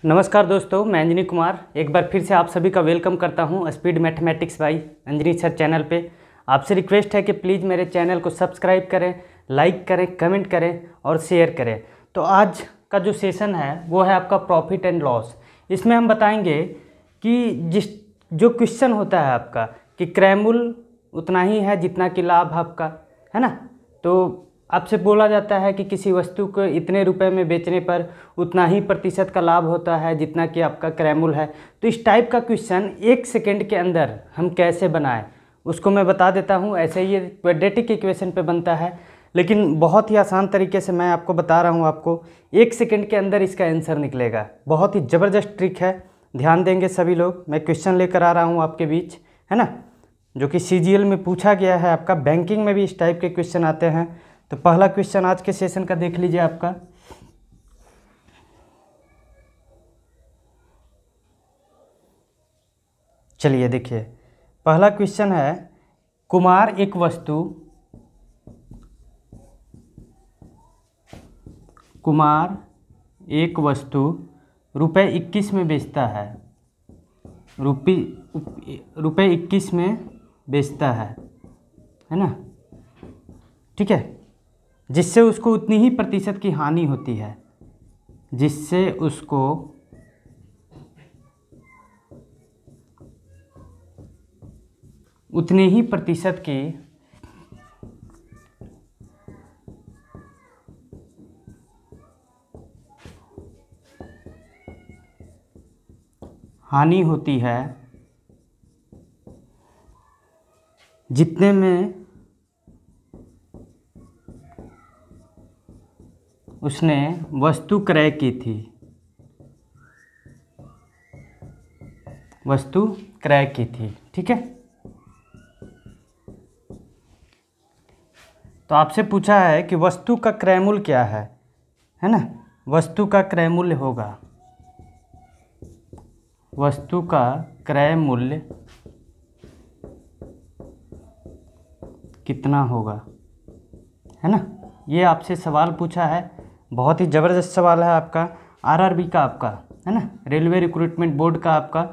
नमस्कार दोस्तों, मैं अंजनी कुमार एक बार फिर से आप सभी का वेलकम करता हूं speed mathematics bye Anjani sir channel पे। आपसे रिक्वेस्ट है कि प्लीज़ मेरे चैनल को सब्सक्राइब करें, लाइक करें, कमेंट करें और शेयर करें। तो आज का जो सेशन है वो है आपका प्रॉफिट एंड लॉस। इसमें हम बताएंगे कि जो क्वेश्चन होता है आपका कि क्रय मूल्य उतना ही है जितना कि लाभ आपका है ना। तो आपसे बोला जाता है कि किसी वस्तु को इतने रुपए में बेचने पर उतना ही प्रतिशत का लाभ होता है जितना कि आपका क्रय मूल्य है। तो इस टाइप का क्वेश्चन 1 सेकंड के अंदर हम कैसे बनाएं उसको मैं बता देता हूं। ऐसे ही ये क्वाड्रेटिक इक्वेशन पे बनता है, लेकिन बहुत ही आसान तरीके से मैं आपको बता रहा हूं। आपको 1 सेकंड के अंदर इसका आंसर निकलेगा। बहुत ही ज़बरदस्त ट्रिक है, ध्यान देंगे सभी लोग। मैं क्वेश्चन लेकर आ रहा हूँ आपके बीच, है ना, जो कि CGL में पूछा गया है। आपका बैंकिंग में भी इस टाइप के क्वेश्चन आते हैं। तो पहला क्वेश्चन आज के सेशन का देख लीजिए आपका। चलिए देखिए, पहला क्वेश्चन है कुमार एक वस्तु रुपए 21 में बेचता है। रुपए 21 में बेचता है ना, ठीक है। जिससे उसको उतनी ही प्रतिशत की हानि होती है, जिससे उसको उतनी ही प्रतिशत की हानि होती है जितने में उसने वस्तु क्रय की थी। ठीक है। तो आपसे पूछा है कि वस्तु का क्रय मूल्य क्या है ना। वस्तु का क्रय मूल्य होगा, वस्तु का क्रय मूल्य कितना होगा, है ना। ये आपसे सवाल पूछा है, बहुत ही ज़बरदस्त सवाल है आपका। RRB का आपका, है ना, रेलवे रिक्रूटमेंट बोर्ड का आपका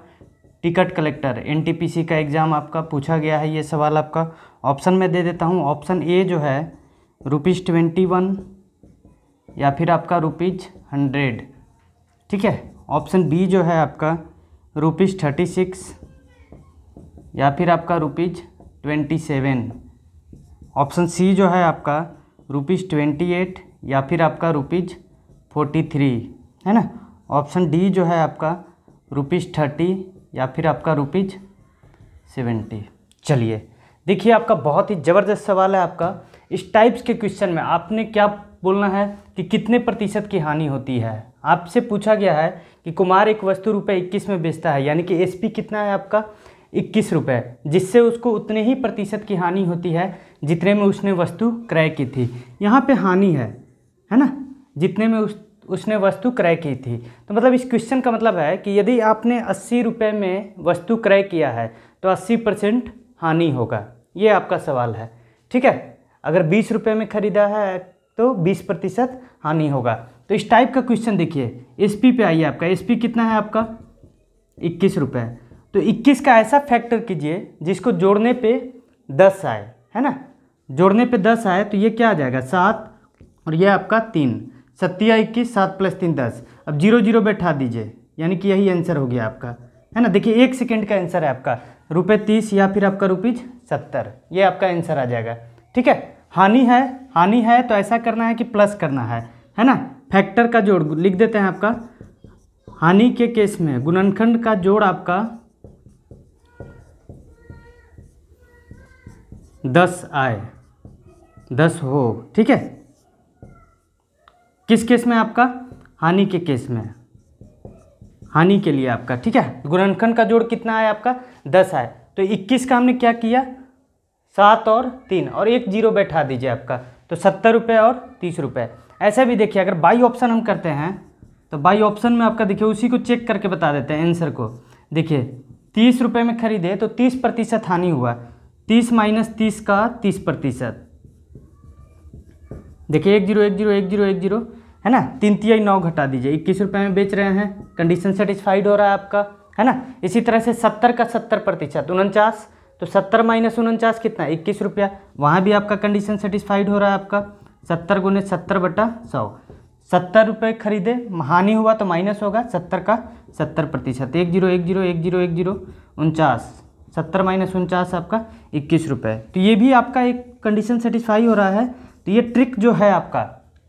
टिकट कलेक्टर NTPC का एग्ज़ाम आपका पूछा गया है ये सवाल आपका। ऑप्शन में दे देता हूँ। ऑप्शन ए जो है ₹21 या फिर आपका ₹100, ठीक है। ऑप्शन बी जो है आपका ₹36 या फिर आपका ₹27। ऑप्शन सी जो है आपका ₹28 या फिर आपका ₹43, है ना। ऑप्शन डी जो है आपका ₹30 या फिर आपका ₹70। चलिए देखिए, आपका बहुत ही ज़बरदस्त सवाल है आपका। इस टाइप्स के क्वेश्चन में आपने क्या बोलना है कि कितने प्रतिशत की हानि होती है। आपसे पूछा गया है कि कुमार एक वस्तु रुपए 21 में बेचता है, यानी कि SP कितना है आपका 21 रुपये, जिससे उसको उतने ही प्रतिशत की हानि होती है जितने में उसने वस्तु क्रय की थी। यहाँ पे हानि है ना, जितने में उसने वस्तु क्रय की थी। तो मतलब इस क्वेश्चन का मतलब है कि यदि आपने 80 रुपये में वस्तु क्रय किया है तो 80% हानि होगा। ये आपका सवाल है, ठीक है। अगर 20 रुपये में ख़रीदा है तो 20% हानि होगा। तो इस टाइप का क्वेश्चन देखिए, SP पे आइए। आपका SP कितना है आपका 21 रुपये। तो 21 का ऐसा फैक्टर कीजिए जिसको जोड़ने पे 10 आए, है ना। जोड़ने पे 10 आए तो ये क्या आ जाएगा 7 और ये आपका 3। 7 या 21, 7 + 3 10। अब 0 0 बैठा दीजिए, यानी कि यही आंसर हो गया आपका, है ना। देखिए 1 सेकंड का आंसर है आपका ₹30 या फिर आपका ₹70। ये आपका आंसर आ जाएगा, ठीक है। हानि है तो ऐसा करना है कि प्लस करना है ना। फैक्टर का जोड़ लिख देते हैं आपका। हानि के केस में गुणनखंड का जोड़ आपका 10 आए, 10 हो, ठीक है। किस केस में आपका हानि के केस में, हानि के लिए आपका, ठीक है। गुणनखंड का जोड़ कितना आया आपका 10 आए। तो 21 का हमने क्या किया 7 और 3 और 1 0 बैठा दीजिए आपका, तो 70 रुपये और 30 रुपये। ऐसा भी देखिए, अगर बाई ऑप्शन हम करते हैं तो बाई ऑप्शन में आपका देखिए उसी को चेक करके बता देते हैं आंसर को। देखिए 30 रुपये में खरीदे तो 30% हानि हुआ, 30 - 30 का 30%। देखिए 1 0 1 0 1 0 1 0 है ना, 3/9 घटा दीजिए, 21 रुपये में बेच रहे हैं, कंडीशन सेटिस्फाइड हो रहा है आपका, है ना। इसी तरह से 70 का 70%, 49, तो 70 माइनस 49 कितना, 21 रुपया, वहाँ भी आपका कंडीशन सेटिस्फाइड हो रहा है आपका। 70 गुने 70/100, 70 रुपये खरीदे, हानि हुआ तो माइनस होगा, 70 का 70%, 10 49, 70 माइनस 49 आपका 21 रुपये। तो ये भी आपका एक कंडीशन सेटिस्फाई हो रहा है। तो ये ट्रिक जो है आपका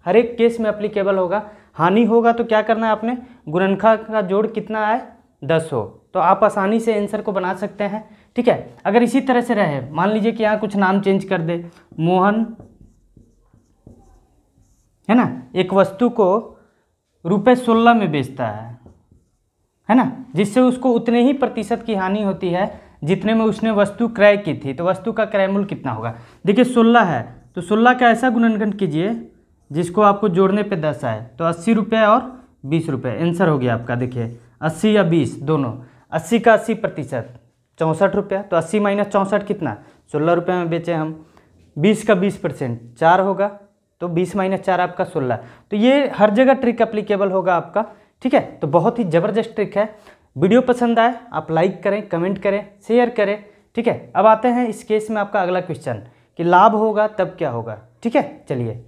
हर एक केस में अप्लीकेबल होगा। हानि होगा तो क्या करना है आपने, गुणनखा का जोड़ कितना आए, 10 हो, तो आप आसानी से आंसर को बना सकते हैं। ठीक है, अगर इसी तरह से रहे, मान लीजिए कि यहाँ कुछ नाम चेंज कर दे, मोहन, है ना, एक वस्तु को ₹16 में बेचता है ना, जिससे उसको उतने ही प्रतिशत की हानि होती है जितने में उसने वस्तु क्रय की थी। तो वस्तु का क्रय मूल्य कितना होगा, देखिए 16 है तो 16 का ऐसा गुणनखंड कीजिए जिसको आपको जोड़ने पे 10 आए, तो 80 रुपये और 20 रुपये, आंसर हो गया आपका। देखिए 80 या 20 दोनों, 80 का 80%, 64 रुपया, तो 80 माइनस 64 कितना, 16 रुपये में बेचे हम। 20 का 20%, 4 होगा, तो 20 माइनस 4 आपका 16। तो ये हर जगह ट्रिक एप्लीकेबल होगा आपका। ठीक है, तो बहुत ही ज़बरदस्त ट्रिक है। वीडियो पसंद आए आप लाइक करें, कमेंट करें, शेयर करें। ठीक है, अब आते हैं इस केस में आपका अगला क्वेश्चन कि लाभ होगा तब क्या होगा। ठीक है, चलिए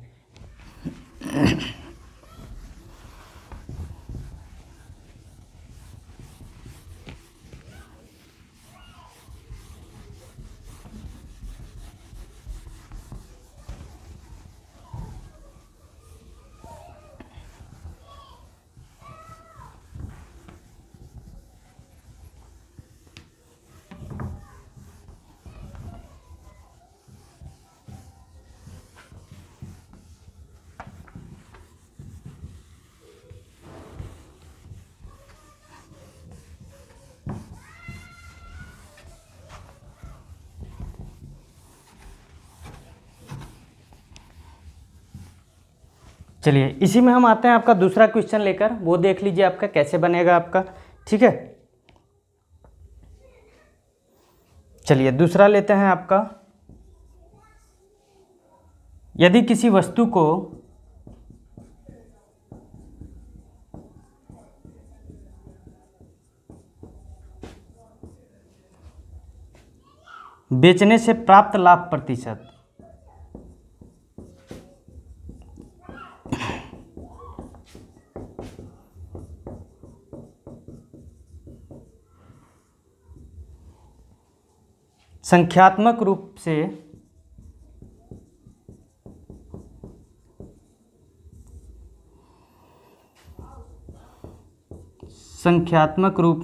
चलिए इसी में हम आते हैं आपका दूसरा क्वेश्चन लेकर, वो देख लीजिए आपका कैसे बनेगा आपका। ठीक है, चलिए दूसरा लेते हैं आपका। यदि किसी वस्तु को बेचने से प्राप्त लाभ प्रतिशत संख्यात्मक रूप से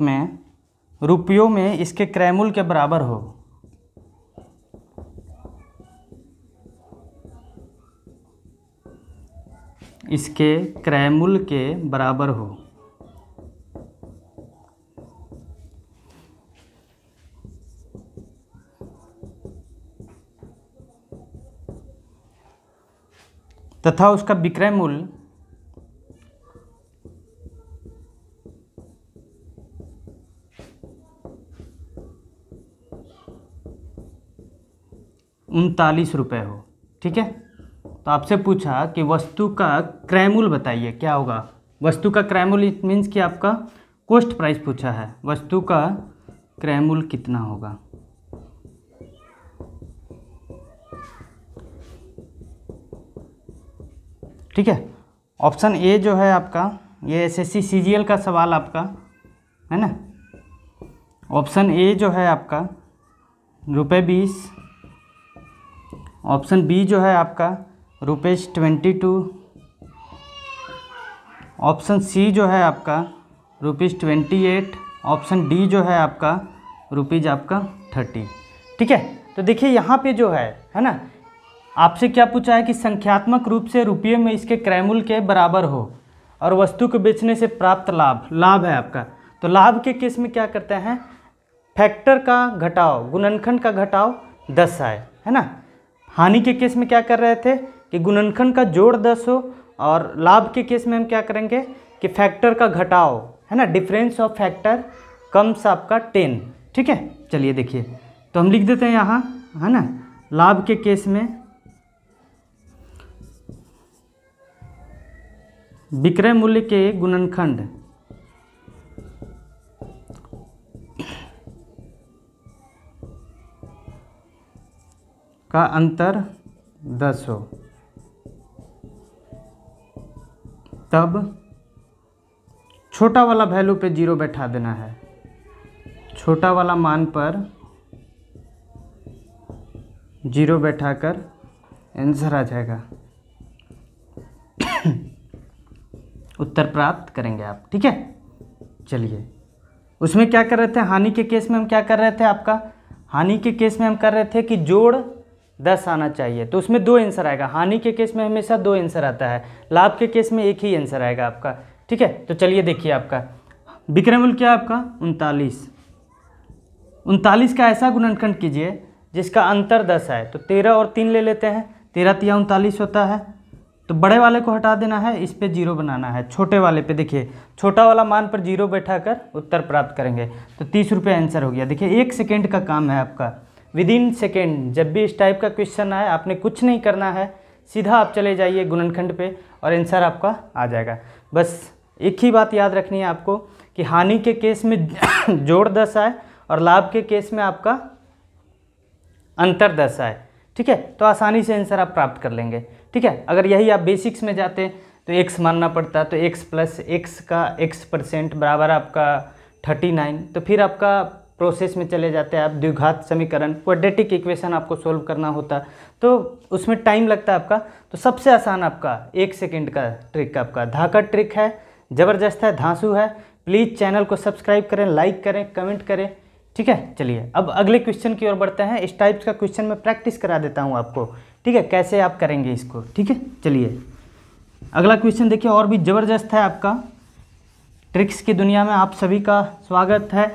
में रुपयों में इसके क्रय मूल्य के बराबर हो, इसके क्रय मूल्य के बराबर हो, तथा उसका विक्रय मूल्य ₹39 हो। ठीक है, तो आपसे पूछा कि वस्तु का क्रय मूल्य बताइए क्या होगा। वस्तु का क्रय मूल्य इट मीन्स कि आपका कॉस्ट प्राइस पूछा है, वस्तु का क्रय मूल्य कितना होगा। ठीक है, ऑप्शन ए जो है आपका, ये एसएससी सीजीएल का सवाल आपका है ना। ऑप्शन ए जो है आपका ₹20, ऑप्शन बी जो है आपका ₹22, ऑप्शन सी जो है आपका ₹28, ऑप्शन डी जो है आपका ₹30। ठीक है, तो देखिए यहाँ पे जो है ना, आपसे क्या पूछा है कि संख्यात्मक रूप से रुपये में इसके क्रय मूल्य के बराबर हो और वस्तु को बेचने से प्राप्त लाभ है आपका। तो लाभ के केस में क्या करते हैं, फैक्टर का घटाव, गुणनखंड का घटाव 10 आए, है ना। हानि के केस में क्या कर रहे थे कि गुणनखंड का जोड़ 10 हो, और लाभ के केस में हम क्या करेंगे कि फैक्टर का घटाव, है ना, डिफरेंस ऑफ फैक्टर कम्स आपका 10। ठीक है, चलिए देखिए, तो हम लिख देते हैं यहाँ, है ना, लाभ के केस में विक्रय मूल्य के गुणनखंड का अंतर 10 हो तब छोटा वाला वैल्यू पे 0 बैठा देना है। छोटा वाला मान पर 0 बैठाकर आंसर आ जाएगा। उत्तर प्राप्त करेंगे आप, ठीक है। चलिए, उसमें क्या कर रहे थे, हानि के केस में हम क्या कर रहे थे, आपका हानि के केस में हम कर रहे थे कि जोड़ 10 आना चाहिए, तो उसमें 2 आंसर आएगा। हानि के केस में हमेशा 2 आंसर आता है, लाभ के केस में एक ही आंसर आएगा आपका, ठीक है। तो चलिए देखिए, आपका विक्रय मूल्य क्या है आपका 39। 39 का ऐसा गुणनखंड कीजिए जिसका अंतर 10 है। तो 13 और 3 ले लेते हैं, 13 तिया 39 होता है। तो बड़े वाले को हटा देना है, इस पे 0 बनाना है। छोटे वाले पे देखिए, छोटा वाला मान पर 0 बैठाकर उत्तर प्राप्त करेंगे। तो 30 रुपये आंसर हो गया। देखिए 1 सेकेंड का काम है आपका, विद इन सेकेंड। जब भी इस टाइप का क्वेश्चन आए, आपने कुछ नहीं करना है, सीधा आप चले जाइए गुणनखंड पे और आंसर आपका आ जाएगा। बस एक ही बात याद रखनी है आपको कि हानि के केस में जोड़ 10 आए और लाभ के केस में आपका अंतर 10 आए, ठीक है। तो आसानी से आंसर आप प्राप्त कर लेंगे, ठीक है। अगर यही आप बेसिक्स में जाते तो x मानना पड़ता, तो x प्लस x का x% बराबर आपका 39। तो फिर आपका प्रोसेस में चले जाते हैं आप, द्विघात समीकरण, क्वाड्रेटिक इक्वेशन आपको सोल्व करना होता, तो उसमें टाइम लगता है आपका। तो सबसे आसान आपका 1 सेकेंड का ट्रिक, आपका धाकड़ ट्रिक है, ज़बरदस्त है, धांसू है। प्लीज़ चैनल को सब्सक्राइब करें, लाइक करें, कमेंट करें, ठीक है। चलिए अब अगले क्वेश्चन की ओर बढ़ते हैं। इस टाइप्स का क्वेश्चन मैं प्रैक्टिस करा देता हूँ आपको, ठीक है, कैसे आप करेंगे इसको, ठीक है। चलिए अगला क्वेश्चन देखिए, और भी ज़बरदस्त है आपका। ट्रिक्स की दुनिया में आप सभी का स्वागत है।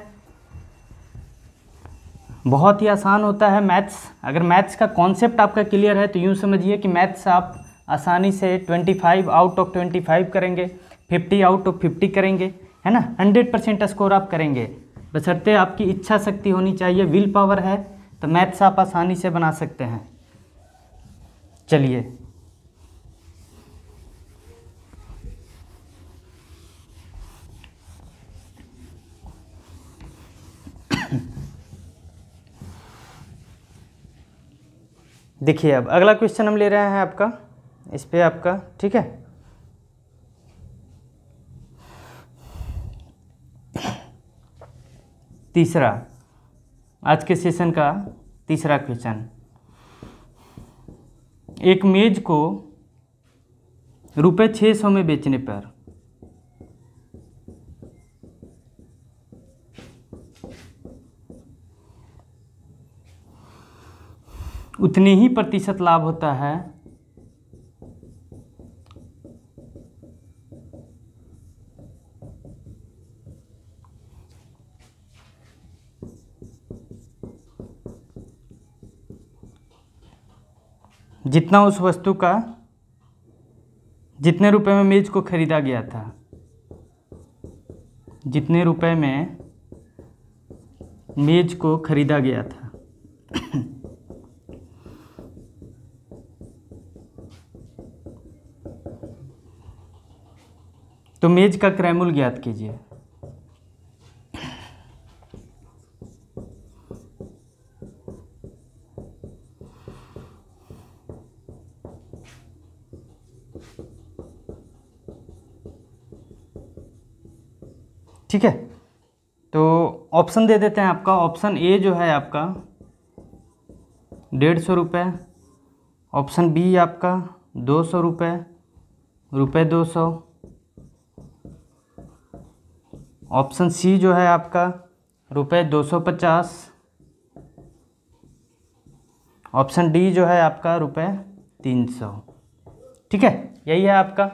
बहुत ही आसान होता है मैथ्स। अगर मैथ्स का कॉन्सेप्ट आपका क्लियर है तो यूँ समझिए कि मैथ्स आप आसानी से 25 आउट ऑफ 25 करेंगे, 50 आउट ऑफ 50 करेंगे, है ना। 100% स्कोर आप करेंगे, बशर्ते आपकी इच्छा शक्ति होनी चाहिए, विल पावर है, तो मैथ्स आप आसानी से बना सकते हैं। चलिए देखिए, अब अगला क्वेश्चन हम ले रहे हैं आपका, इस पे आपका, ठीक है। तीसरा, आज के सेशन का तीसरा क्वेश्चन। एक मेज को ₹600 में बेचने पर उतनी ही प्रतिशत लाभ होता है जितना उस वस्तु का जितने रुपए में मेज को खरीदा गया था, जितने रुपए में मेज को खरीदा गया था। तो मेज का क्रय मूल्य ज्ञात कीजिए। ठीक है, तो ऑप्शन दे देते हैं आपका। ऑप्शन ए जो है आपका 150 रुपये, ऑप्शन बी आपका 200 रुपये, ₹200, ऑप्शन सी जो है आपका ₹250, ऑप्शन डी जो है आपका ₹300। ठीक है, यही है आपका।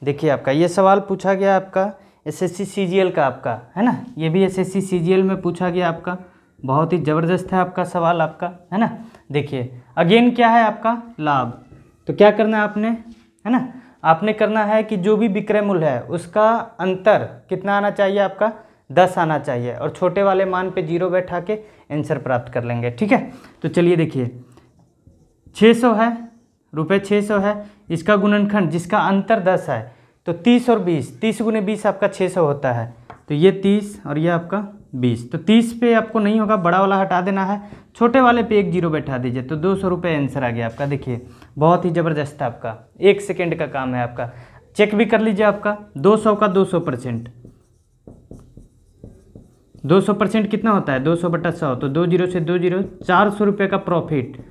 देखिए आपका ये सवाल पूछा गया आपका एसएससी सीजीएल का, आपका है ना, ये भी एसएससी सीजीएल में पूछा गया आपका। बहुत ही ज़बरदस्त है आपका सवाल आपका, है ना। देखिए अगेन क्या है आपका लाभ, तो क्या करना है आपने, है ना, आपने करना है कि जो भी विक्रय मूल्य है उसका अंतर कितना आना चाहिए आपका 10 आना चाहिए, और छोटे वाले मान पे 0 बैठा के आंसर प्राप्त कर लेंगे। ठीक है, तो चलिए देखिए 600 है, ₹600 है, इसका गुणनखंड जिसका अंतर 10 है, तो 30 और 20, 30 गुने 20 आपका 600 होता है। तो ये 30 और ये आपका 20, तो 30 पे आपको नहीं होगा, बड़ा वाला हटा देना है, छोटे वाले पे एक जीरो बैठा दीजिए, तो 200 रुपये आंसर आ गया आपका। देखिए बहुत ही ज़बरदस्त है आपका, 1 सेकेंड का काम है आपका। चेक भी कर लीजिए आपका 200 का 200%, 200% कितना होता है 200/100, तो 2 जीरो से 2 जीरो, 400 रुपये का प्रॉफिट।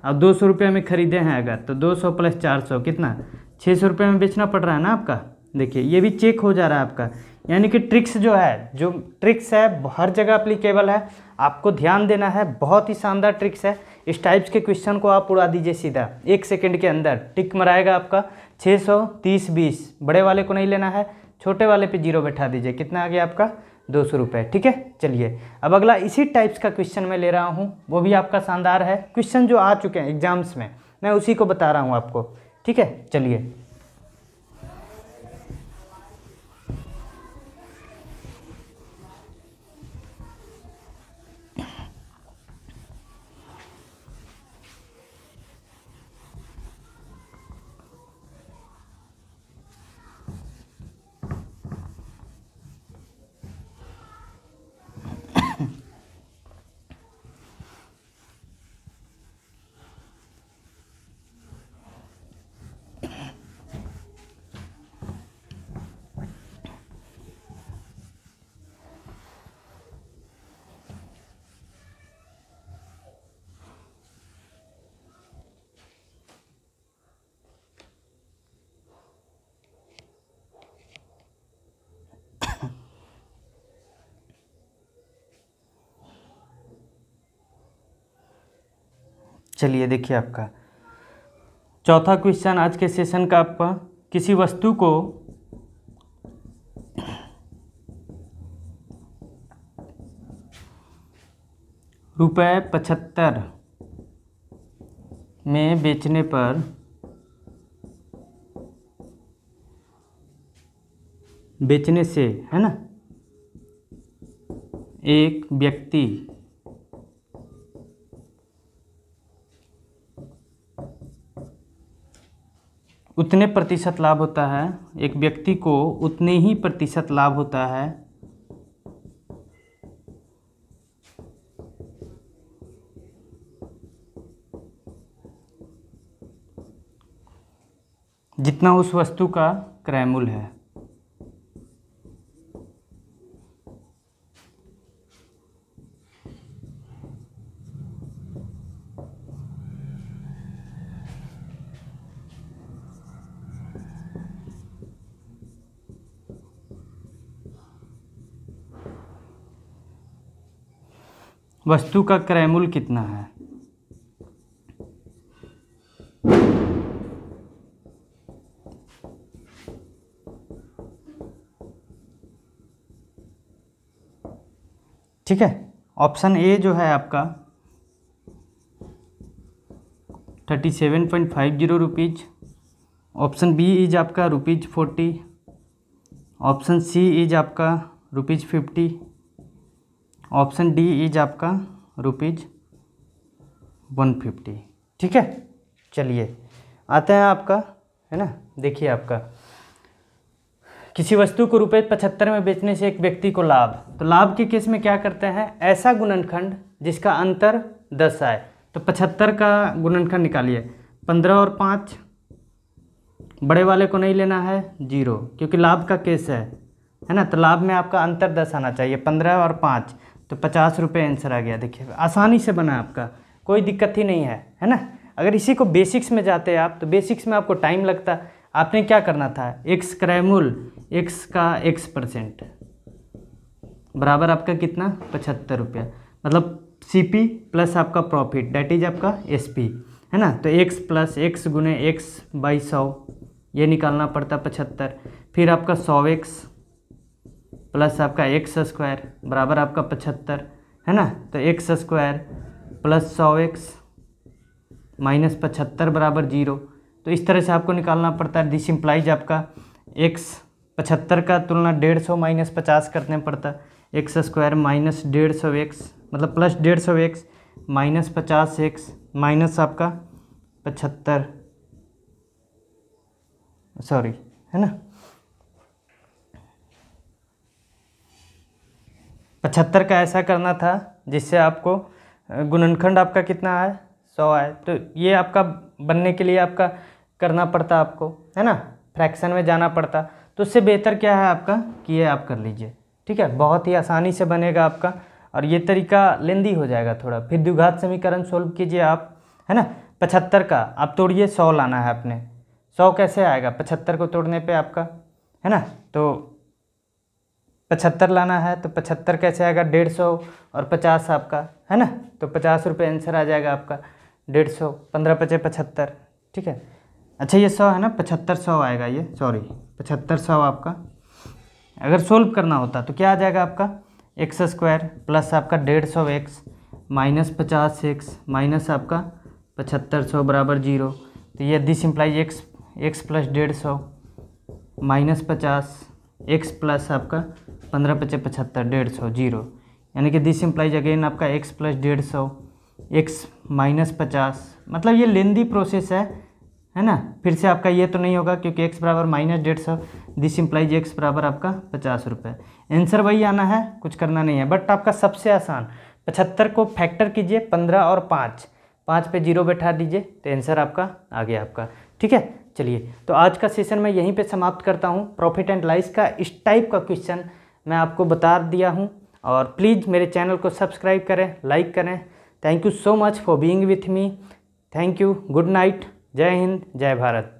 अब 200 रुपये में ख़रीदे हैं अगर, तो 200 + 400 कितना 600 रुपये में बेचना पड़ रहा है ना आपका। देखिए ये भी चेक हो जा रहा है आपका, यानी कि ट्रिक्स जो है, जो ट्रिक्स है हर जगह अप्लीकेबल है, आपको ध्यान देना है। बहुत ही शानदार ट्रिक्स है, इस टाइप्स के क्वेश्चन को आप उड़ा दीजिए सीधा 1 सेकेंड के अंदर, टिक मराएगा आपका। 600, 30, 20, बड़े वाले को नहीं लेना है, छोटे वाले पे जीरो बैठा दीजिए, कितना आ गया आपका 200 रुपये। ठीक है, चलिए अब अगला इसी टाइप्स का क्वेश्चन मैं ले रहा हूँ, वो भी आपका शानदार है। क्वेश्चन जो आ चुके हैं एग्जाम्स में, मैं उसी को बता रहा हूँ आपको। ठीक है, चलिए चलिए देखिए आपका चौथा क्वेश्चन आज के सेशन का आपका, किसी वस्तु को ₹75 में बेचने पर बेचने से, है ना, एक व्यक्ति उतने प्रतिशत लाभ होता है, एक व्यक्ति को उतने ही प्रतिशत लाभ होता है जितना उस वस्तु का क्रय मूल्य है। वस्तु का क्रय मूल्य कितना है? ठीक है, ऑप्शन ए जो है आपका 37.50 रुपीज़, ऑप्शन बी इज आपका ₹40, ऑप्शन सी इज आपका ₹50, ऑप्शन डी इज आपका ₹150। ठीक है, चलिए आते हैं आपका, है ना, देखिए आपका किसी वस्तु को ₹75 में बेचने से एक व्यक्ति को लाभ, तो लाभ के केस में क्या करते हैं, ऐसा गुणनखंड जिसका अंतर 10 आए। तो 75 का गुणनखंड निकालिए, 15 और 5, बड़े वाले को नहीं लेना है, 0, क्योंकि लाभ का केस है ना, तो लाभ में आपका अंतर 10 आना चाहिए, 15 और 5, तो 50 रुपये आंसर आ गया। देखिए आसानी से बना आपका, कोई दिक्कत ही नहीं है ना। अगर इसी को बेसिक्स में जाते आप, तो बेसिक्स में आपको टाइम लगता, आपने क्या करना था, एक्स क्रय मूल्य, एक्स का x% बराबर आपका कितना 75 रुपया, मतलब CP प्लस आपका प्रॉफिट, डैट इज आपका SP, है ना। तो x + x गुने x/100 ये निकालना पड़ता 75, फिर आपका 100x प्लस आपका x² बराबर आपका 75, है ना। तो x² प्लस 100x माइनस 75 बराबर 0। तो इस तरह से आपको निकालना पड़ता है। दिस इम्प्लाइज आपका x 75 का तुलना 150 माइनस 50 करने पड़ता, x² माइनस 150x मतलब plus 150x minus 50x minus आपका 75, सॉरी, है ना। 75 का ऐसा करना था जिससे आपको गुणनखंड आपका कितना आए 100 आए। तो ये आपका बनने के लिए आपका करना पड़ता आपको, है ना, फ्रैक्शन में जाना पड़ता। तो उससे बेहतर क्या है आपका कि ये आप कर लीजिए, ठीक है, बहुत ही आसानी से बनेगा आपका। और ये तरीका लेंदी हो जाएगा थोड़ा। फिर द्विघात समीकरण सोल्व कीजिए आप, है ना। 75 का आप तोड़िए, 100 लाना है अपने। 100 कैसे आएगा 75 को तोड़ने पे आपका, है ना। तो 75 लाना है तो 75 कैसे आएगा 150 और 50 आपका, है ना। तो 50 रुपये आंसर आ जाएगा आपका। 150, 15 पचे 75, ठीक है। अच्छा ये 100 है ना, 75 100 आएगा ये, सॉरी 75 100 आपका। अगर सोल्व करना होता तो क्या आ जाएगा आपका x² प्लस आपका 150x माइनस 50x माइनस आपका 7500 बराबर 0। तो ये this implies x plus 150 minus 50 x plus आपका 15 पचे 75 150 0, यानी कि दिस इम्प्लाइज अगेन आपका x प्लस 150 x माइनस 50। मतलब ये लेंदी प्रोसेस है ना। फिर से आपका ये तो नहीं होगा क्योंकि x बराबर माइनस 150, दिस इम्प्लाइज x बराबर आपका 50 रुपये। आंसर वही आना है, कुछ करना नहीं है। बट आपका सबसे आसान 75 को फैक्टर कीजिए 15 और 5 पे 0 बैठा दीजिए तो आंसर आपका आ गया आपका, ठीक है। चलिए तो आज का सेशन मैं यहीं पे समाप्त करता हूँ। प्रॉफिट एंड लॉस का इस टाइप का क्वेश्चन मैं आपको बता दिया हूँ। और प्लीज़ मेरे चैनल को सब्सक्राइब करें, लाइक करें। Thank you so much for being with me. Thank you, good night, जय हिंद, जय भारत।